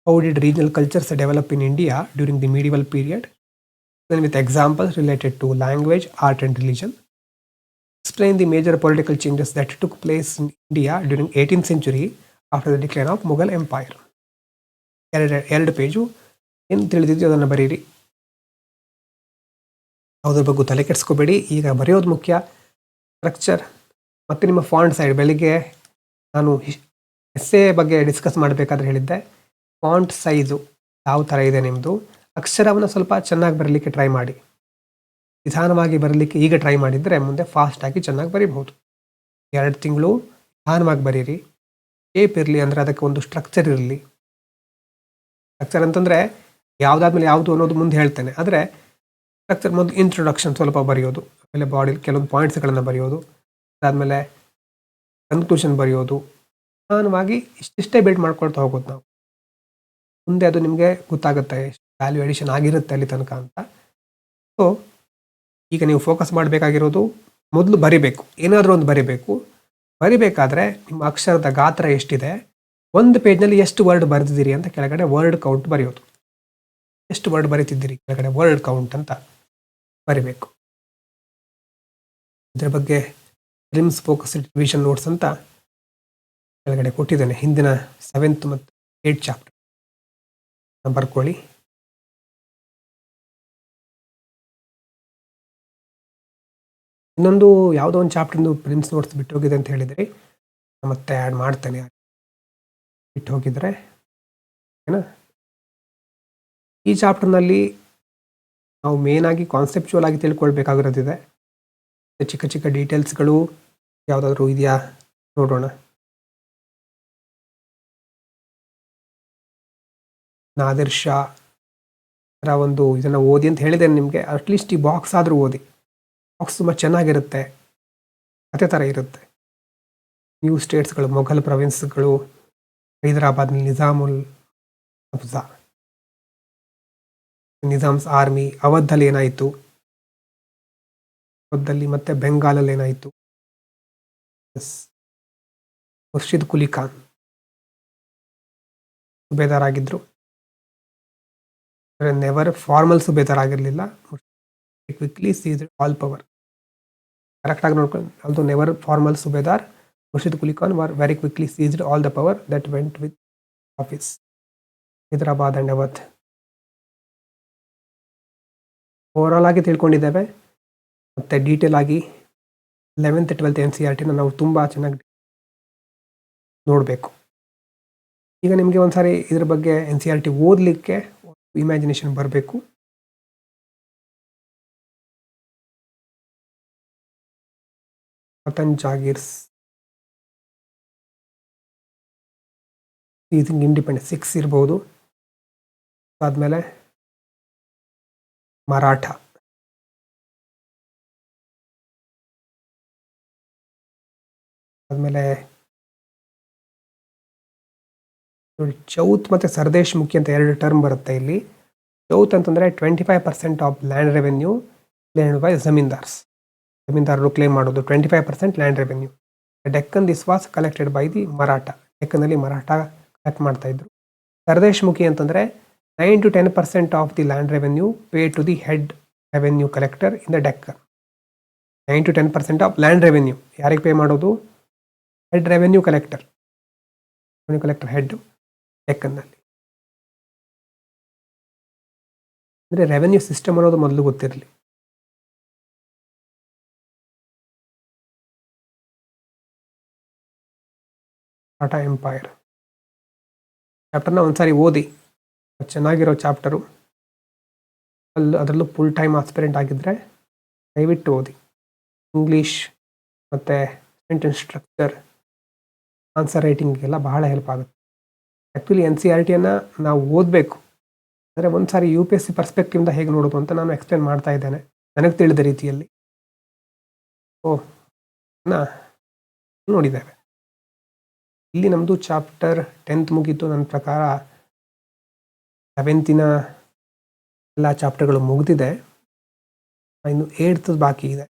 S1: How did regional cultures develop in India during the medieval period? Then with examples related to language, art and religion. Explain the major political changes that took place in India during 18th century after the decline of Mughal Empire. 2 page. ಏನು ತಿಳಿದಿದೆಯೋ ಅದನ್ನು ಬರೀರಿ. ಯಾವುದ್ರ ಬಗ್ಗೆ ತಲೆ ಕೆಡಿಸ್ಕೋಬೇಡಿ. ಈಗ ಬರೆಯೋದು ಮುಖ್ಯ. ಸ್ಟ್ರಕ್ಚರ್ ಮತ್ತು ನಿಮ್ಮ ಫಾಂಟ್ ಸೈಡ್. ಬೆಳಿಗ್ಗೆ ನಾನು ಎಸ್ಸೆ ಬಗ್ಗೆ ಡಿಸ್ಕಸ್ ಮಾಡಬೇಕಾದ್ರೆ ಹೇಳಿದ್ದೆ, ಫಾಂಟ್ ಸೈಜು ಯಾವ ಥರ ಇದೆ ನಿಮ್ಮದು. ಅಕ್ಷರವನ್ನು ಸ್ವಲ್ಪ ಚೆನ್ನಾಗಿ ಬರಲಿಕ್ಕೆ ಟ್ರೈ ಮಾಡಿ. ನಿಧಾನವಾಗಿ ಬರಲಿಕ್ಕೆ ಈಗ ಟ್ರೈ ಮಾಡಿದರೆ ಮುಂದೆ ಫಾಸ್ಟಾಗಿ ಚೆನ್ನಾಗಿ ಬರೀಬಹುದು. 2 ತಿಂಗಳು ನಿಧಾನವಾಗಿ ಬರೀರಿ. ಶೇಪ್ ಇರಲಿ, ಅಂದರೆ ಅದಕ್ಕೆ ಒಂದು ಸ್ಟ್ರಕ್ಚರ್ ಇರಲಿ. ಸ್ಟ್ರಕ್ಚರ್ ಅಂತಂದರೆ ಯಾವುದಾದ್ಮೇಲೆ ಯಾವುದು ಅನ್ನೋದು ಮುಂದೆ ಹೇಳ್ತೇನೆ. ಆದರೆ ಸ್ಟ್ರಕ್ಚರ್ ಮೊದಲು ಇಂಟ್ರೊಡಕ್ಷನ್ ಸ್ವಲ್ಪ ಬರೆಯೋದು, ಆಮೇಲೆ ಬಾಡಿ ಕೆಲವೊಂದು ಪಾಯಿಂಟ್ಸ್ಗಳನ್ನು ಬರೆಯೋದು, ಅದಾದಮೇಲೆ ಕನ್ಕ್ಲೂಷನ್ ಬರೆಯೋದು. ನಿಧಾನವಾಗಿ ಇಷ್ಟಿಷ್ಟೇ ಬಿಲ್ಡ್ ಮಾಡ್ಕೊಳ್ತಾ ಹೋಗೋದು ನಾವು. ಮುಂದೆ ಅದು ನಿಮಗೆ ಗೊತ್ತಾಗುತ್ತೆ ಎಷ್ಟು ವ್ಯಾಲ್ಯೂ ಎಡಿಷನ್ ಆಗಿರುತ್ತೆ ಅಲ್ಲಿ ತನಕ ಅಂತ. ಸೊ ಈಗ ನೀವು ಫೋಕಸ್ ಮಾಡಬೇಕಾಗಿರೋದು ಮೊದಲು ಬರಿಬೇಕು. ಏನಾದರೂ ಒಂದು ಬರಿಬೇಕು. ಬರಿಬೇಕಾದ್ರೆ ನಿಮ್ಮ ಅಕ್ಷರದ ಗಾತ್ರ ಎಷ್ಟಿದೆ, ಒಂದು ಪೇಜ್ನಲ್ಲಿ ಎಷ್ಟು ವರ್ಡ್ ಬರೆದಿದ್ದೀರಿ ಅಂತ ಕೆಳಗಡೆ ವರ್ಡ್ ಕೌಂಟ್ ಬರೆಯೋದು. ಎಷ್ಟು ವರ್ಡ್ ಬರೀತಿದ್ದೀರಿ ಕೆಳಗಡೆ ವರ್ಡ್ ಕೌಂಟ್ ಅಂತ ಬರಿಬೇಕು. ಇದರ ಬಗ್ಗೆ ರಿಮ್ಸ್ ಫೋಕಸ್ ರಿವಿಷನ್ ನೋಟ್ಸ್ ಅಂತ ಕೆಳಗಡೆ ಕೊಟ್ಟಿದ್ದೇನೆ. ಹಿಂದಿನ 7th ಮತ್ತು 8th ಚಾಪ್ಟರ್ ಬರ್ಕೊಳ್ಳಿ. ಇನ್ನೊಂದು ಯಾವುದೋ ಒಂದು ಚಾಪ್ಟರ್ದು ಪ್ರಿನ್ಸ್ ನೋಟ್ಸ್ ಬಿಟ್ಟು ಹೋಗಿದೆ ಅಂತ ಹೇಳಿದ್ರಿ, ಮತ್ತೆ ಆ್ಯಡ್ ಮಾಡ್ತೇನೆ. ಬಿಟ್ಟು ಹೋಗಿದ್ರೆ ಓಕೆನಾ. ಈ ಚಾಪ್ಟರ್ನಲ್ಲಿ ನಾವು ಮೇನಾಗಿ ಕಾನ್ಸೆಪ್ಚುವಲ್ ಆಗಿ ತಿಳ್ಕೊಳ್ಬೇಕಾಗಿರೋದಿದೆ. ಚಿಕ್ಕ ಚಿಕ್ಕ ಡೀಟೇಲ್ಸ್ಗಳು ಯಾವುದಾದ್ರೂ ಇದೆಯಾ ನೋಡೋಣ. ನಾದಿರ್ ಶಾ ಒಂದು ಇದನ್ನು ಓದಿ ಅಂತ ಹೇಳಿದ್ದೇನೆ ನಿಮಗೆ. ಅಟ್ಲೀಸ್ಟ್ ಈ ಬಾಕ್ಸ್ ಆದರೂ ಓದಿ. ಬಾಕ್ಸ್ ತುಂಬ ಚೆನ್ನಾಗಿರುತ್ತೆ, ಅದೇ ಥರ ಇರುತ್ತೆ. ನ್ಯೂ ಸ್ಟೇಟ್ಸ್ಗಳು, ಮೊಘಲ್ ಪ್ರೊವಿನ್ಸ್ಗಳು, ಹೈದರಾಬಾದ್ನಲ್ಲಿ ನಿಜಾಮುಲ್ ಅಫ್ಜಾ, ನಿಜಾಮ್ಸ್ ಆರ್ಮಿ, ಅವಧಲ್ಲಿ ಏನಾಯಿತು, ಅವಧಲ್ಲಿ ಮತ್ತೆ ಬೆಂಗಾಲಲ್ಲಿ ಏನಾಯಿತು, ಮುರ್ಷಿದ್ ಕುಲಿ ಖಾನ್ ಸುಬೇದಾರ್ ಆಗಿದ್ರು. ನೆವರ್ ಫಾರ್ಮಲ್ ಸುಬೇದಾರ್ ಆಗಿರಲಿಲ್ಲ. Quickly seized all power. ಕರೆಕ್ಟಾಗಿ ನೋಡ್ಕೊಂಡು, ಅದು never formal subedar. Murshid Quli Khan were very quickly seized all the power that went with office. Hyderabad and Awadh overall ಆಗಿ ತಿಳ್ಕೊಂಡಿದ್ದೇವೆ. ಮತ್ತು ಡೀಟೇಲ್ ಆಗಿ 11th 12th NCERTನ ನಾವು ತುಂಬ ಚೆನ್ನಾಗಿ ನೋಡಬೇಕು. ಈಗ ನಿಮಗೆ ಒಂದ್ಸಾರಿ ಇದ್ರ ಬಗ್ಗೆ NCERT ಓದಲಿಕ್ಕೆ ಇಮ್ಯಾಜಿನೇಷನ್ ಬರಬೇಕು. ವತನ್ ಜಾಗೀರ್ಸ್, ಸೀಸಿಂಗ್ ಇಂಡಿಪೆಂಡೆನ್ಸ್ 6 ಇರ್ಬೋದು. ಅದಾದಮೇಲೆ ಮರಾಠ, ಆದಮೇಲೆ ನೋಡಿ ಚೌತ್ ಮತ್ತು ಸರ್ದೇಶ್ ಮುಖಿ ಅಂತ 2 ಟರ್ಮ್ ಬರುತ್ತೆ ಇಲ್ಲಿ. ಚೌತ್ ಅಂತಂದರೆ 25% of land revenue claimed by zamindars. ಜಮೀನ್ದಾರರು ಕ್ಲೇಮ್ ಮಾಡೋದು 25% land revenue. Deccan this was collected by the Maratha. ಲೆಕ್ಕದಲ್ಲಿ ಮರಾಠ ಕಲೆಕ್ಟ್ ಮಾಡ್ತಾಯಿದ್ರು. ಸರ್ದೇಶ್ಮುಖಿ ಅಂತಂದರೆ 9 to 10% of the land revenue pay to the head revenue collector in the Deccan. 9 to 10% of land revenue ಯಾರಿಗೆ ಪೇ ಮಾಡೋದು? ಹೆಡ್ ರೆವೆನ್ಯೂ ಕಲೆಕ್ಟರ್ ಹೆಡ್ ಡೆಕ್ಕನ್ನಲ್ಲಿ. ಅಂದರೆ ರೆವೆನ್ಯೂ ಸಿಸ್ಟಮ್ ಅನ್ನೋದು ಮೊದಲು ಗೊತ್ತಿರಲಿ. ಟಾಟಾ ಎಂಪೈರ್ ಚಾಪ್ಟರ್ನ ಒಂದ್ಸಾರಿ ಓದಿ, ಚೆನ್ನಾಗಿರೋ ಚಾಪ್ಟರು. ಅದರಲ್ಲೂ ಫುಲ್ ಟೈಮ್ ಆಸ್ಪಿರೆಂಟ್ ಆಗಿದ್ದರೆ ದಯವಿಟ್ಟು ಓದಿ. ಇಂಗ್ಲೀಷ್ ಮತ್ತು ಸೆಂಟೆನ್ಸ್ ಸ್ಟ್ರಕ್ಚರ್, ಆನ್ಸರ್ ರೈಟಿಂಗಿಗೆಲ್ಲ ಬಹಳ ಹೆಲ್ಪ್ ಆಗುತ್ತೆ. ಆ್ಯಕ್ಚುಲಿ NCERTಯನ್ನು ನಾವು ಓದಬೇಕು, ಅಂದರೆ ಒಂದು ಸಾರಿ UPSC ಪರ್ಸ್ಪೆಕ್ಟಿವಿಂದ ಹೇಗೆ ನೋಡೋದು ಅಂತ ನಾನು ಎಕ್ಸ್ಪ್ಲೇನ್ ಮಾಡ್ತಾ ಇದ್ದೇನೆ ನನಗೆ ತಿಳಿದ ರೀತಿಯಲ್ಲಿ. ನೋಡಿದ್ದೇವೆ. ಇಲ್ಲಿ ನಮ್ಮದು ಚಾಪ್ಟರ್ 10th ಮುಗೀತು. ನನ್ನ ಪ್ರಕಾರ 7th ಎಲ್ಲ ಚಾಪ್ಟರ್ಗಳು ಮುಗಿದಿದೆ. ಇನ್ನು 8th ಬಾಕಿ ಇದೆ.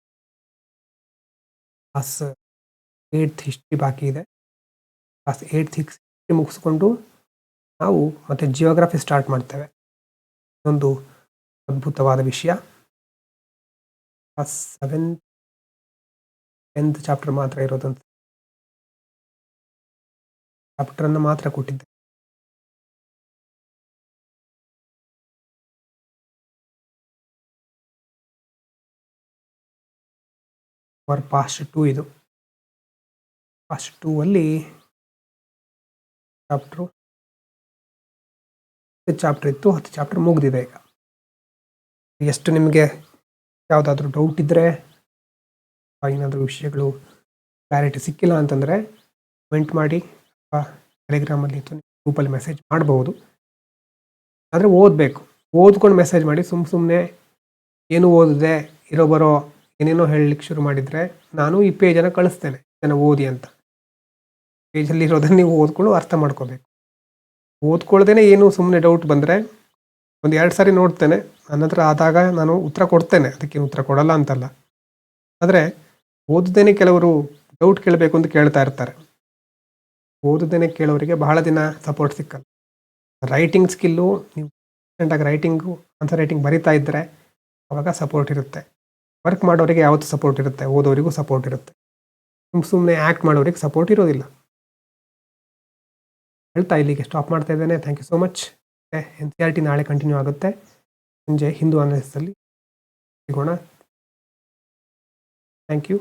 S1: ಕ್ಲಾಸ್ 8th ಹಿಸ್ಟ್ರಿ ಬಾಕಿ ಇದೆ. ಕ್ಲಾಸ್ 8th ಹಿಸ್ಟ್ರಿ ಮುಗಿಸ್ಕೊಂಡು ನಾವು ಮತ್ತೆ ಜಿಯೋಗ್ರಫಿ ಸ್ಟಾರ್ಟ್ ಮಾಡ್ತೇವೆ. ಒಂದು ಅದ್ಭುತವಾದ ವಿಷಯ. ಕ್ಲಾಸ್ 7th 10th ಚಾಪ್ಟರ್ ಮಾತ್ರ ಇರೋದಂತ ಚಾಪ್ಟರನ್ನು ಮಾತ್ರ ಕೊಟ್ಟಿದ್ದೆ. ಫಾರ್ ಪಾಸ್ಟ್ 2 ಇದು. ಪಾಸ್ಟ್ 2 ಅಲ್ಲಿ ಚಾಪ್ಟರ್ ಇತ್ತು. 10 ಚಾಪ್ಟರ್ ಮುಗಿದಿದೆ ಈಗ. ಎಷ್ಟು ನಿಮಗೆ ಯಾವುದಾದ್ರೂ ಡೌಟ್ ಇದ್ದರೆ, ಏನಾದರೂ ವಿಷಯಗಳು ಕ್ಲಾರಿಟಿ ಸಿಕ್ಕಿಲ್ಲ ಅಂತಂದರೆ ಕಮೆಂಟ್ ಮಾಡಿ, ಟೆಲಿಗ್ರಾಮಲ್ಲಿ ಗ್ರೂಪಲ್ಲಿ ಮೆಸೇಜ್ ಮಾಡ್ಬೋದು. ಆದರೆ ಓದಬೇಕು, ಓದ್ಕೊಂಡು ಮೆಸೇಜ್ ಮಾಡಿ. ಸುಮ್ಮನೆ ಏನು ಓದಿದೆ ಇರೋ ಬರೋ ಏನೇನೋ ಹೇಳಲಿಕ್ಕೆ ಶುರು ಮಾಡಿದರೆ ನಾನು ಈ ಪೇಜನ್ನು ಕಳಿಸ್ತೇನೆ ಇದನ್ನು ಓದಿ ಅಂತ. ಪೇಜಲ್ಲಿ ಇರೋದನ್ನು ನೀವು ಓದ್ಕೊಂಡು ಅರ್ಥ ಮಾಡ್ಕೋಬೇಕು. ಓದ್ಕೊಳ್ದೇನೆ ಏನು ಸುಮ್ಮನೆ ಡೌಟ್ ಬಂದರೆ ಒಂದು 2 ಸಾರಿ ನೋಡ್ತೇನೆ, ನನ್ನ ಹತ್ರ ಆದಾಗ ನಾನು ಉತ್ತರ ಕೊಡ್ತೇನೆ, ಅದಕ್ಕೇನು ಉತ್ತರ ಕೊಡಲ್ಲ ಅಂತಲ್ಲ. ಆದರೆ ಓದದೇನೆ ಕೆಲವರು ಡೌಟ್ ಕೇಳಬೇಕು ಅಂತ ಕೇಳ್ತಾ ಇರ್ತಾರೆ. ಓದದೇನೆ ಕೇಳೋರಿಗೆ ಬಹಳ ದಿನ ಸಪೋರ್ಟ್ ಸಿಕ್ಕಲ್ಲ. ರೈಟಿಂಗ್ ಸ್ಕಿಲ್ಲು, ನೀವು ರೀಸೆಂಟಾಗಿ ಆನ್ಸರ್ ರೈಟಿಂಗ್ ಬರಿತಾ ಇದ್ದರೆ ಅವಾಗ ಸಪೋರ್ಟ್ ಇರುತ್ತೆ. ವರ್ಕ್ ಮಾಡೋರಿಗೆ ಯಾವತ್ತೂ ಸಪೋರ್ಟ್ ಇರುತ್ತೆ, ಓದೋರಿಗೂ ಸಪೋರ್ಟ್ ಇರುತ್ತೆ. ಸುಮ್ಮನೆ ಆ್ಯಕ್ಟ್ ಮಾಡೋರಿಗೆ ಸಪೋರ್ಟ್ ಇರೋದಿಲ್ಲ. ಹೇಳ್ತಾ ಇಲ್ಲಿಗೆ ಸ್ಟಾಪ್ ಮಾಡ್ತಾ ಇದ್ದೇನೆ. Thank you so much. NCERT ನಾಳೆ ಕಂಟಿನ್ಯೂ ಆಗುತ್ತೆ. ಸಂಜೆ ಹಿಂದೂ ಅನಾಲಿಸಿಸಲ್ಲಿ ಸಿಗೋಣ. Thank you.